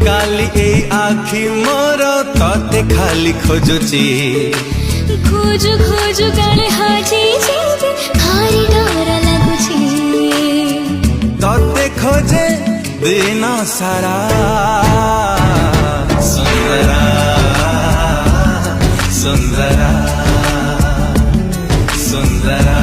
काली ए आखि मोर तते खाली खोजुची खोजु खोजु काले हाजी जेते भारी डर लागुची तते खोजे दिन सारा सुंदरा सुंदरा सुंदरा